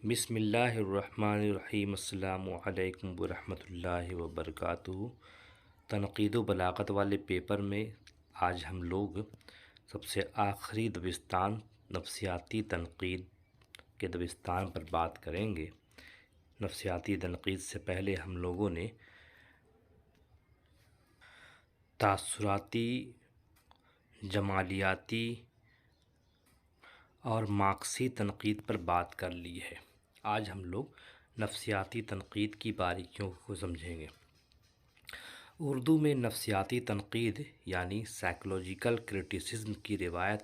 بسم اللہ الرحمن الرحیم۔ السلام علیکم ورحمۃ اللہ وبرکاتہ۔ تنقید و بلاغت والے پیپر میں آج ہم لوگ سب سے آخری دبستان نفسیاتی تنقید کے دبستان پر بات کریں گے۔ نفسیاتی تنقید سے پہلے ہم لوگوں نے تاثراتی، جمالیاتی اور مارکسی تنقید پر بات کر لی ہے۔ آج ہم لوگ نفسیاتی تنقید کی باریکیوں کو سمجھیں گے۔ اردو میں نفسیاتی تنقید یعنی سائیکولوجیکل کرٹیسزم کی روایت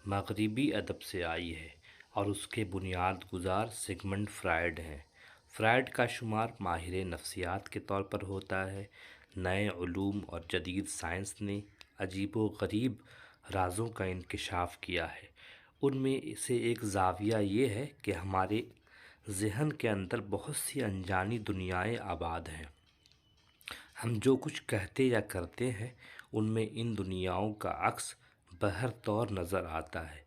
مغربی ادب سے آئی ہے اور اس کے بنیاد گزار سگمنڈ فرائیڈ ہیں۔ فرائیڈ کا شمار ماہر نفسیات کے طور پر ہوتا ہے۔ نئے علوم اور جدید سائنس نے عجیب و غریب رازوں کا انکشاف کیا ہے۔ ان میں سے ایک زاویہ یہ ہے کہ ہمارے ذہن کے اندر بہت سی انجانی دنیائیں آباد ہیں۔ ہم جو کچھ کہتے یا کرتے ہیں ان میں ان دنیاؤں کا عکس بہر طور نظر آتا ہے،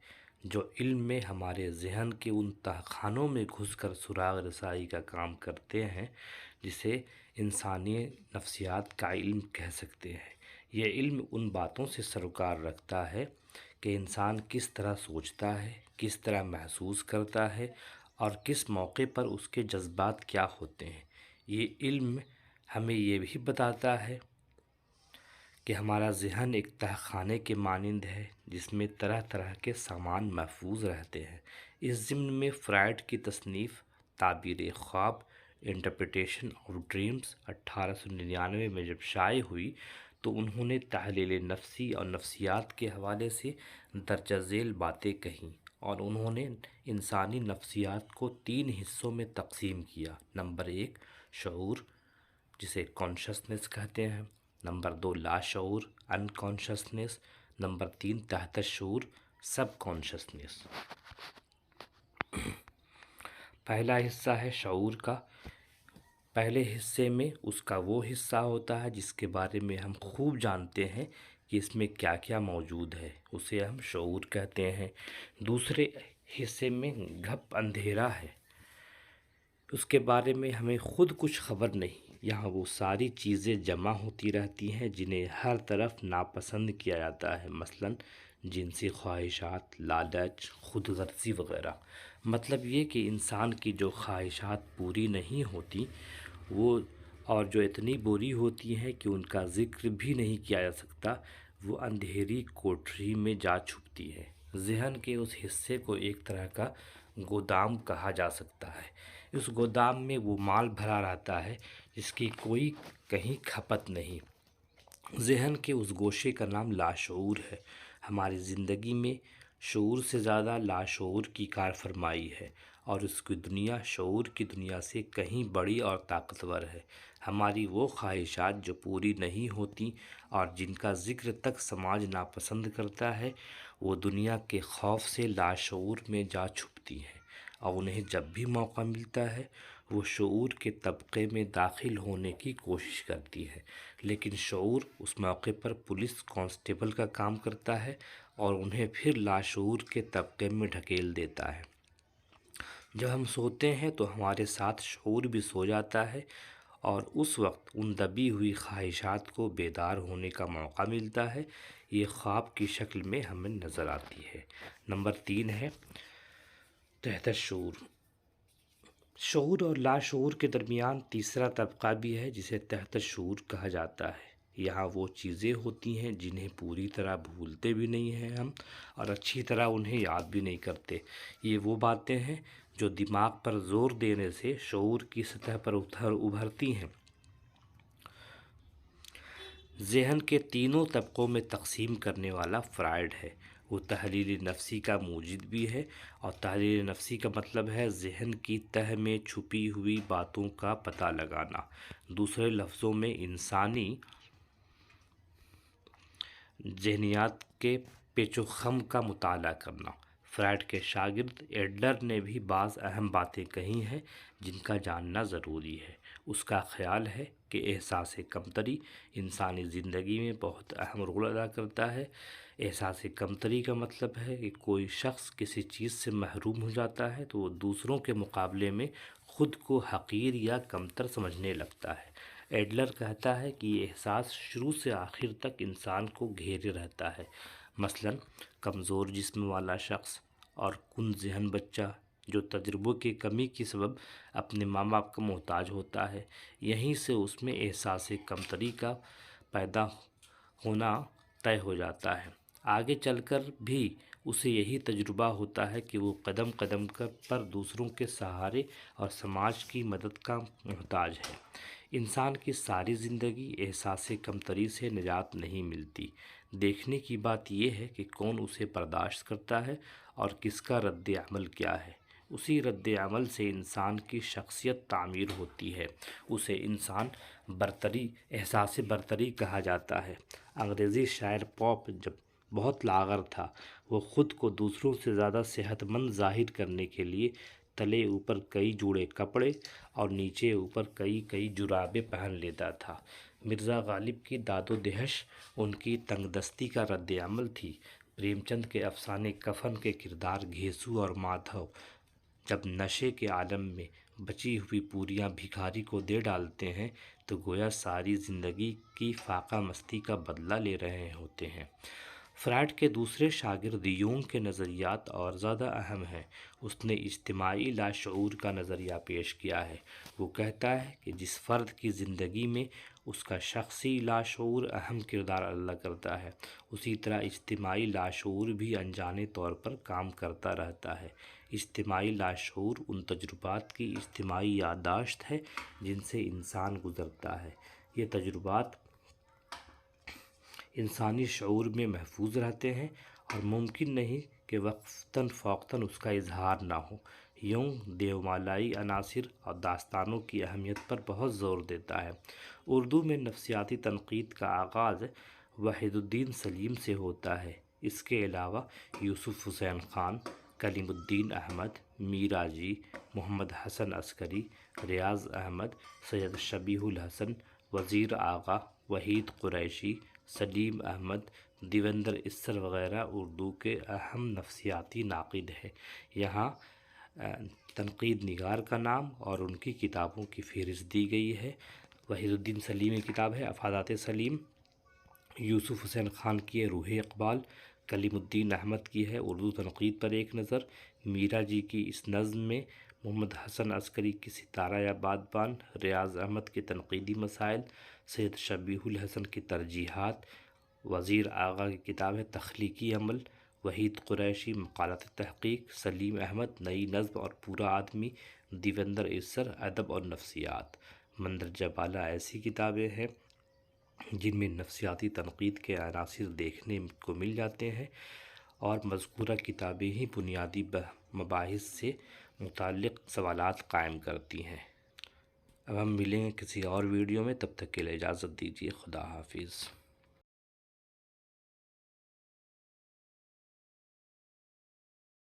جو علم میں ہمارے ذہن کے ان تہخانوں میں گھس کر سراغ رسائی کا کام کرتے ہیں جسے انسانی نفسیات کا علم کہہ سکتے ہیں۔ یہ علم ان باتوں سے سروکار رکھتا ہے کہ انسان کس طرح سوچتا ہے، کس طرح محسوس کرتا ہے اور کس موقع پر اس کے جذبات کیا ہوتے ہیں۔ یہ علم ہمیں یہ بھی بتاتا ہے کہ ہمارا ذہن ایک تہ خانے کے مانند ہے جس میں طرح طرح کے سامان محفوظ رہتے ہیں۔ اس ضمن میں فرائیڈ کی تصنیف تعبیر خواب انٹرپریٹیشن آف ڈریمز 1899 میں جب شائع ہوئی تو انہوں نے تحلیل نفسی اور نفسیات کے حوالے سے درجہ ذیل باتیں کہیں، اور انہوں نے انسانی نفسیات کو 3 حصوں میں تقسیم کیا۔ نمبر 1 شعور، جسے کانشسنس کہتے ہیں۔ نمبر 2 لاشعور انکانشسنس۔ نمبر 3 تحت الشعور سب کانشسنس۔ پہلا حصہ ہے شعور کا۔ پہلے حصے میں اس کا وہ حصہ ہوتا ہے جس کے بارے میں ہم خوب جانتے ہیں کہ اس میں کیا کیا موجود ہے، اسے ہم شعور کہتے ہیں۔ دوسرے حصے میں گھپ اندھیرا ہے، اس کے بارے میں ہمیں خود کچھ خبر نہیں۔ یہاں وہ ساری چیزیں جمع ہوتی رہتی ہیں جنہیں ہر طرف ناپسند کیا جاتا ہے، مثلاً جنسی خواہشات، لالچ، خود غرضی وغیرہ۔ مطلب یہ کہ انسان کی جو خواہشات پوری نہیں ہوتی وہ، اور جو اتنی بری ہوتی ہیں کہ ان کا ذکر بھی نہیں کیا جا سکتا، وہ اندھیری کوٹری میں جا چھپتی ہے۔ ذہن کے اس حصے کو ایک طرح کا گودام کہا جا سکتا ہے۔ اس گودام میں وہ مال بھرا رہتا ہے جس کی کوئی کہیں کھپت نہیں۔ ذہن کے اس گوشے کا نام لاشعور ہے۔ ہماری زندگی میں شعور سے زیادہ لاشعور کی کار فرمائی ہے، اور اس کی دنیا شعور کی دنیا سے کہیں بڑی اور طاقتور ہے۔ ہماری وہ خواہشات جو پوری نہیں ہوتی اور جن کا ذکر تک سماج ناپسند کرتا ہے، وہ دنیا کے خوف سے لاشعور میں جا چھپتی ہیں، اور انہیں جب بھی موقع ملتا ہے وہ شعور کے طبقے میں داخل ہونے کی کوشش کرتی ہے، لیکن شعور اس موقع پر پولیس کانسٹیبل کا کام کرتا ہے اور انہیں پھر لاشعور کے طبقے میں ڈھکیل دیتا ہے۔ جب ہم سوتے ہیں تو ہمارے ساتھ شعور بھی سو جاتا ہے، اور اس وقت ان دبی ہوئی خواہشات کو بیدار ہونے کا موقع ملتا ہے۔ یہ خواب کی شکل میں ہمیں نظر آتی ہے۔ نمبر 3 ہے تحت الشعور۔ شعور اور لاشعور کے درمیان تیسرا طبقہ بھی ہے جسے تحت الشعور کہا جاتا ہے۔ یہاں وہ چیزیں ہوتی ہیں جنہیں پوری طرح بھولتے بھی نہیں ہیں ہم، اور اچھی طرح انہیں یاد بھی نہیں کرتے۔ یہ وہ باتیں ہیں جو دماغ پر زور دینے سے شعور کی سطح پر ابھرتی ہیں۔ ذہن کے تینوں طبقوں میں تقسیم کرنے والا فرائیڈ ہے۔ وہ تحلیل نفسی کا موجد بھی ہے، اور تحلیل نفسی کا مطلب ہے ذہن کی تہ میں چھپی ہوئی باتوں کا پتہ لگانا۔ دوسرے لفظوں میں انسانی ذہنیات کے پیچ و خم کا مطالعہ کرنا۔ فرائیڈ کے شاگرد ایڈلر نے بھی بعض اہم باتیں کہی ہیں جن کا جاننا ضروری ہے۔ اس کا خیال ہے کہ احساس کمتری انسانی زندگی میں بہت اہم رول ادا کرتا ہے۔ احساس کمتری کا مطلب ہے کہ کوئی شخص کسی چیز سے محروم ہو جاتا ہے تو وہ دوسروں کے مقابلے میں خود کو حقیر یا کمتر سمجھنے لگتا ہے۔ ایڈلر کہتا ہے کہ یہ احساس شروع سے آخر تک انسان کو گھیرے رہتا ہے۔ مثلاً کمزور جسم والا شخص اور کن ذہن بچہ جو تجربوں کی کمی کے سبب اپنے ماں باپ کا محتاج ہوتا ہے، یہیں سے اس میں احساس کمتری کا پیدا ہونا طے ہو جاتا ہے۔ آگے چل کر بھی اسے یہی تجربہ ہوتا ہے کہ وہ قدم قدم پر دوسروں کے سہارے اور سماج کی مدد کا محتاج ہے۔ انسان کی ساری زندگی احساس کمتری سے نجات نہیں ملتی۔ دیکھنے کی بات یہ ہے کہ کون اسے برداشت کرتا ہے اور کس کا رد عمل کیا ہے۔ اسی رد عمل سے انسان کی شخصیت تعمیر ہوتی ہے۔ اسے احساس برتری کہا جاتا ہے۔ انگریزی شاعر پوپ جب بہت لاغر تھا، وہ خود کو دوسروں سے زیادہ صحت مند ظاہر کرنے کے لیے تلے اوپر کئی جوڑے کپڑے اور نیچے اوپر کئی جرابیں پہن لیتا تھا۔ مرزا غالب کی داد و دہش ان کی تنگ دستی کا رد عمل تھی۔ پریم چند کے افسانے کفن کے کردار گھیسو اور مادھو جب نشے کے عالم میں بچی ہوئی پوریاں بھکاری کو دے ڈالتے ہیں تو گویا ساری زندگی کی فاقہ مستی کا بدلہ لے رہے ہوتے ہیں۔ فرائڈ کے دوسرے شاگرد یونگ کے نظریات اور زیادہ اہم ہیں۔ اس نے اجتماعی لاشعور کا نظریہ پیش کیا ہے۔ وہ کہتا ہے کہ جس فرد کی زندگی میں اس کا شخصی لاشعور اہم کردار ادا کرتا ہے، اسی طرح اجتماعی لاشعور بھی انجانے طور پر کام کرتا رہتا ہے۔ اجتماعی لاشعور ان تجربات کی اجتماعی یادداشت ہے جن سے انسان گزرتا ہے۔ یہ تجربات انسانی شعور میں محفوظ رہتے ہیں اور ممکن نہیں کہ وقتاً فوقتاً اس کا اظہار نہ ہو۔ یونگ دیومالائی عناصر اور داستانوں کی اہمیت پر بہت زور دیتا ہے۔ اردو میں نفسیاتی تنقید کا آغاز وحید الدین سلیم سے ہوتا ہے۔ اس کے علاوہ یوسف حسین خان، کلیم الدین احمد، میرا جی، محمد حسن عسکری، ریاض احمد، سید شبیہ الحسن، وزیر آغا، وحید قریشی، سلیم احمد، دیوندر اسر وغیرہ اردو کے اہم نفسیاتی ناقد ہیں۔ یہاں تنقید نگار کا نام اور ان کی کتابوں کی فہرست دی گئی ہے۔ وحید الدین سلیم کی کتاب ہے افادات سلیم، یوسف حسین خان کی ہے روح اقبال، کلیم الدین احمد کی ہے اردو تنقید پر ایک نظر، میرا جی کی اس نظم میں محمد حسن عسکری کی ستارہ یا بادبان، ریاض احمد کے تنقیدی مسائل، سید شبیہ الحسن کی ترجیحات، وزیر آغا کی کتاب ہے تخلیقی عمل، وحید قریشی مقالات تحقیق، سلیم احمد نئی نظم اور پورا آدمی، دیوندر اسر ادب اور نفسیات۔ مندرجہ بالا ایسی کتابیں ہیں جن میں نفسیاتی تنقید کے عناصر دیکھنے کو مل جاتے ہیں اور مذکورہ کتابیں ہی بنیادی مباحث سے متعلق سوالات قائم کرتی ہیں۔ اب ہم ملیں گے کسی اور ویڈیو میں، تب تک کے لیے اجازت دیجیے۔ خدا حافظ۔